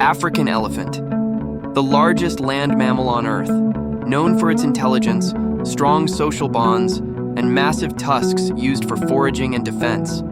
African elephant, the largest land mammal on Earth, known for its intelligence, strong social bonds, and massive tusks used for foraging and defense.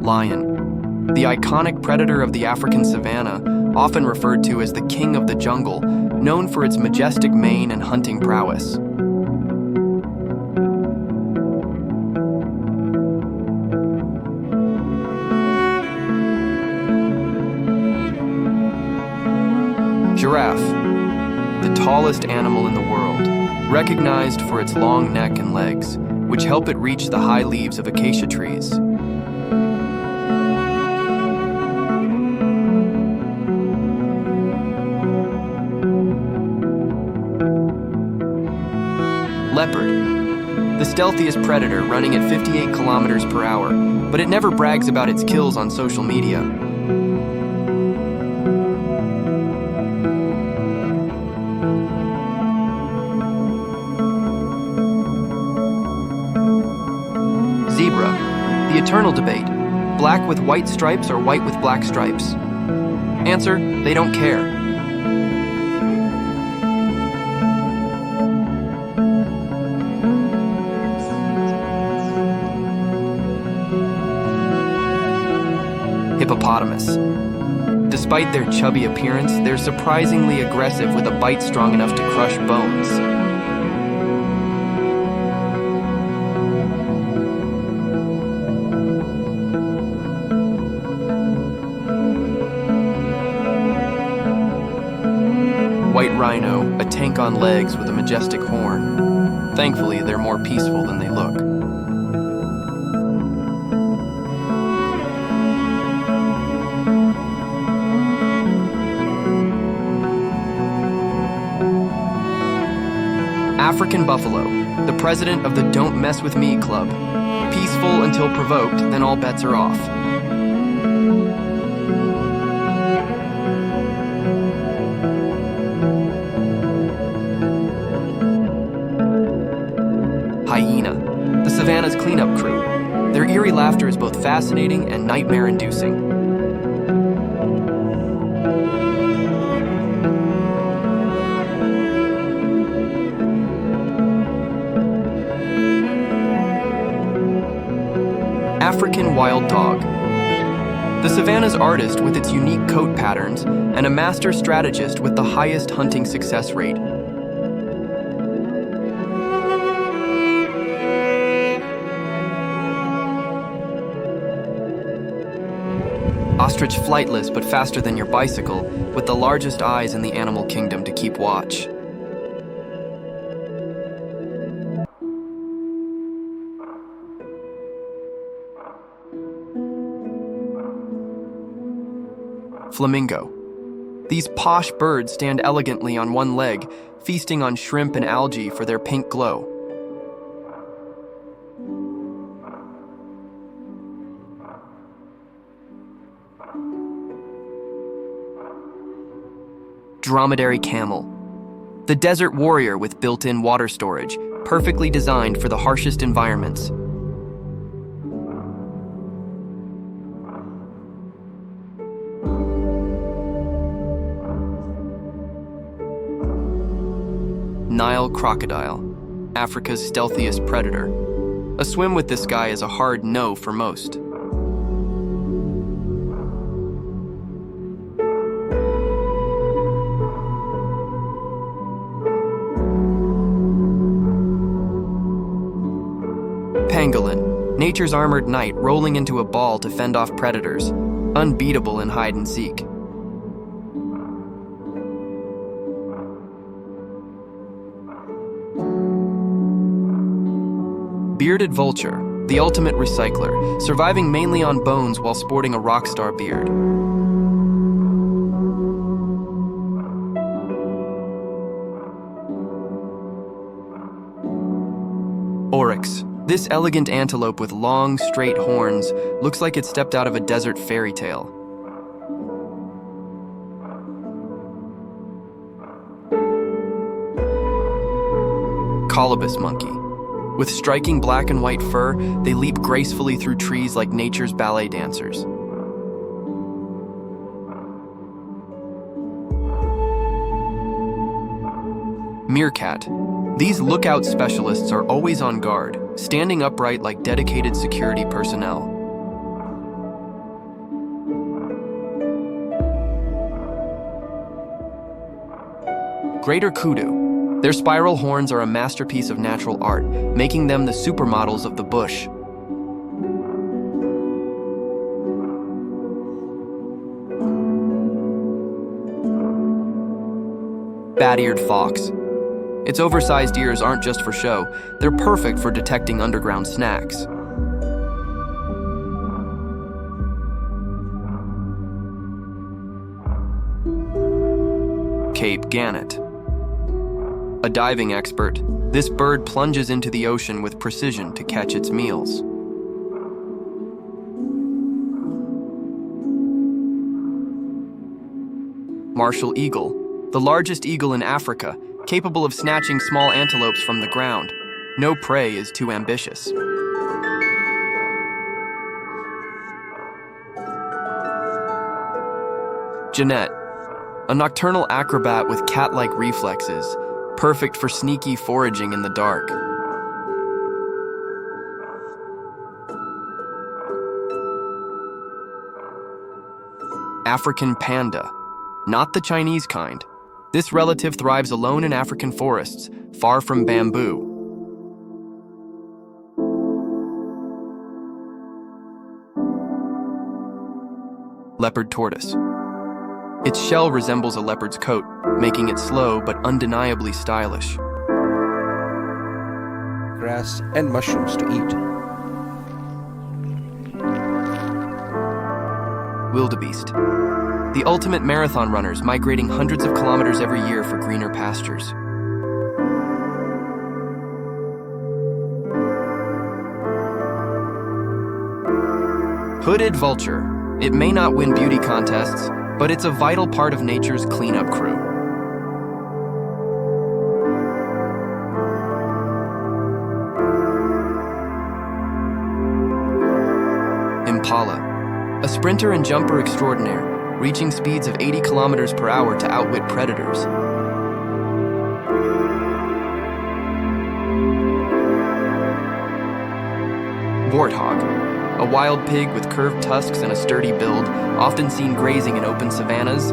Lion, the iconic predator of the African savanna, often referred to as the king of the jungle, known for its majestic mane and hunting prowess. Giraffe, the tallest animal in the world, recognized for its long neck and legs, which help it reach the high leaves of acacia trees. Leopard, the stealthiest predator running at 58 kilometers per hour, but it never brags about its kills on social media. Zebra, the eternal debate, black with white stripes or white with black stripes. Answer, they don't care. Hippopotamus. Despite their chubby appearance, they're surprisingly aggressive with a bite strong enough to crush bones. White rhino, a tank on legs with a majestic horn. Thankfully, they're more peaceful than they look. African buffalo, the president of the Don't Mess With Me Club. Peaceful until provoked, then all bets are off. Hyena, the savannah's cleanup crew. Their eerie laughter is both fascinating and nightmare-inducing. African wild dog. The savanna's artist with its unique coat patterns and a master strategist with the highest hunting success rate. Ostrich flightless but faster than your bicycle, with the largest eyes in the animal kingdom to keep watch. Flamingo. These posh birds stand elegantly on one leg, feasting on shrimp and algae for their pink glow. Dromedary Camel. The desert warrior with built-in water storage, perfectly designed for the harshest environments. Nile Crocodile, Africa's stealthiest predator. A swim with this guy is a hard no for most. Pangolin, nature's armored knight rolling into a ball to fend off predators, unbeatable in hide and seek. Bearded vulture, the ultimate recycler, surviving mainly on bones while sporting a rock star beard. Oryx, this elegant antelope with long, straight horns, looks like it stepped out of a desert fairy tale. Colobus Monkey. With striking black and white fur, they leap gracefully through trees like nature's ballet dancers. Meerkat. These lookout specialists are always on guard, standing upright like dedicated security personnel. Greater Kudu. Their spiral horns are a masterpiece of natural art, making them the supermodels of the bush. Bat-eared fox. Its oversized ears aren't just for show, they're perfect for detecting underground snacks. Cape Gannet. A diving expert, this bird plunges into the ocean with precision to catch its meals. Martial eagle. The largest eagle in Africa, capable of snatching small antelopes from the ground. No prey is too ambitious. Genet, a nocturnal acrobat with cat-like reflexes, perfect for sneaky foraging in the dark. African panda, not the Chinese kind. This relative thrives alone in African forests, far from bamboo. Leopard tortoise. Its shell resembles a leopard's coat, making it slow but undeniably stylish. Grass and mushrooms to eat. Wildebeest. The ultimate marathon runners, migrating hundreds of kilometers every year for greener pastures. Hooded vulture. It may not win beauty contests, but it's a vital part of nature's cleanup crew. Impala. A sprinter and jumper extraordinaire, reaching speeds of 80 kilometers per hour to outwit predators. Warthog, a wild pig with curved tusks and a sturdy build, often seen grazing in open savannas.